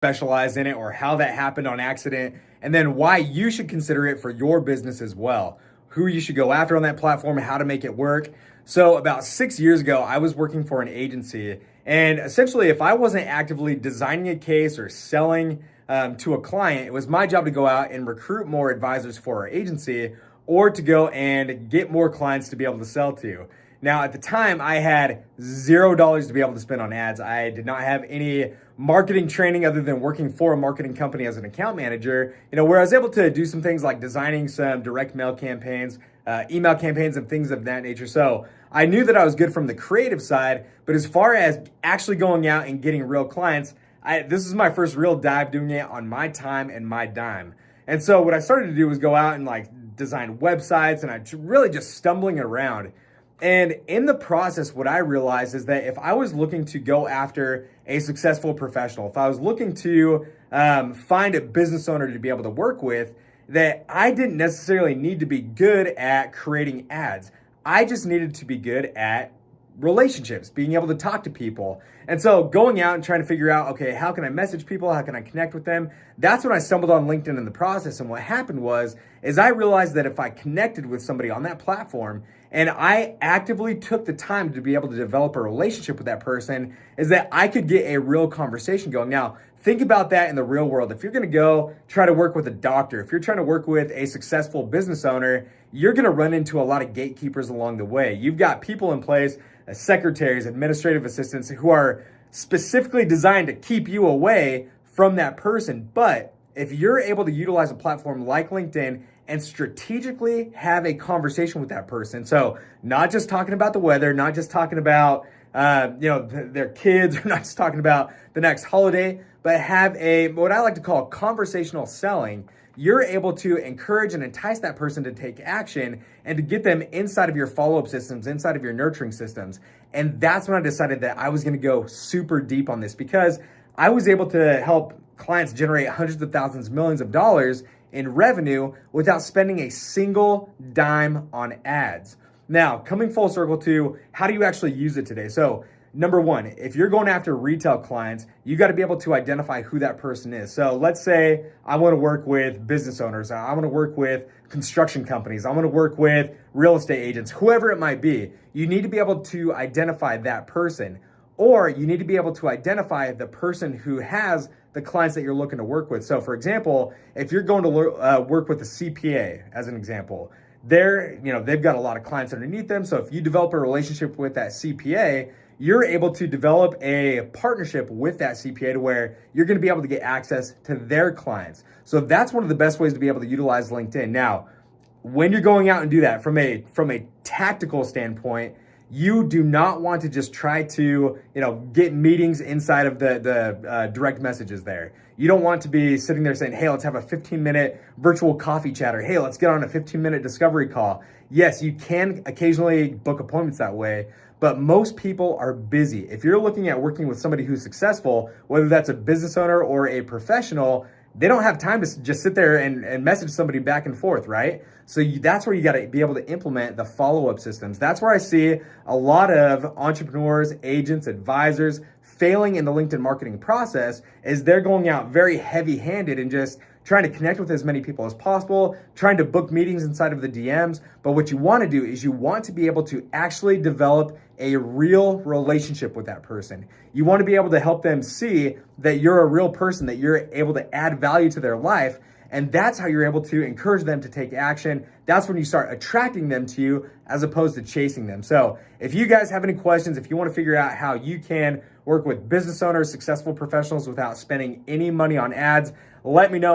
specialize in it or how that happened on accident, and then why you should consider it for your business as well. Who you should go after on that platform, how to make it work. So about 6 years ago, I was working for an agency, and essentially if I wasn't actively designing a case or selling to a client, it was my job to go out and recruit more advisors for our agency or to go and get more clients to be able to sell to. Now, at the time, I had $0 to be able to spend on ads. I did not have any marketing training other than working for a marketing company as an account manager, where I was able to do some things like designing some direct mail campaigns, email campaigns, and things of that nature. So I knew that I was good from the creative side, but as far as actually going out and getting real clients, this is my first real dive doing it on my time and my dime. And so what I started to do was go out and design websites, and I really just stumbling around. And in the process, what I realized is that if I was looking to go after a successful professional, if I was looking to find a business owner to be able to work with, that I didn't necessarily need to be good at creating ads. I just needed to be good at relationships, being able to talk to people. And so going out and trying to figure out, okay, how can I message people? How can I connect with them? That's when I stumbled on LinkedIn in the process. And what happened is I realized that if I connected with somebody on that platform and I actively took the time to be able to develop a relationship with that person, is that I could get a real conversation going. Now, think about that in the real world. If you're going to go try to work with a doctor, if you're trying to work with a successful business owner, you're going to run into a lot of gatekeepers along the way. You've got people in place, secretaries, administrative assistants who are specifically designed to keep you away from that person. But if you're able to utilize a platform like LinkedIn and strategically have a conversation with that person, so not just talking about the weather, not just talking about their kids, or not just talking about the next holiday, but have what I like to call conversational selling, you're able to encourage and entice that person to take action and to get them inside of your follow-up systems, inside of your nurturing systems. And that's when I decided that I was going to go super deep on this, because I was able to help clients generate hundreds of thousands, millions of dollars in revenue without spending a single dime on ads. Now, coming full circle to how do you actually use it today? So number one, if you're going after retail clients, you got to be able to identify who that person is. So let's say I want to work with business owners. I want to work with construction companies. I want to work with real estate agents, whoever it might be. You need to be able to identify that person, or you need to be able to identify the person who has the clients that you're looking to work with. So for example, if you're going to work with a CPA, as an example, they've got a lot of clients underneath them. So if you develop a relationship with that CPA, you're able to develop a partnership with that CPA to where you're going to be able to get access to their clients. So that's one of the best ways to be able to utilize LinkedIn. Now, when you're going out and do that from a tactical standpoint, you do not want to just try to, get meetings inside of the direct messages there. You don't want to be sitting there saying, hey, let's have a 15-minute virtual coffee chat, or hey, let's get on a 15-minute discovery call. Yes, you can occasionally book appointments that way, but most people are busy. If you're looking at working with somebody who's successful, whether that's a business owner or a professional, they don't have time to just sit there and message somebody back and forth, right? So that's where you got to be able to implement the follow-up systems. That's where I see a lot of entrepreneurs, agents, advisors failing in the LinkedIn marketing process, is they're going out very heavy-handed and just trying to connect with as many people as possible, trying to book meetings inside of the DMs. But what you want to do is you want to be able to actually develop a real relationship with that person. You want to be able to help them see that you're a real person, that you're able to add value to their life. And that's how you're able to encourage them to take action. That's when you start attracting them to you as opposed to chasing them. So if you guys have any questions, if you want to figure out how you can work with business owners, successful professionals without spending any money on ads, let me know.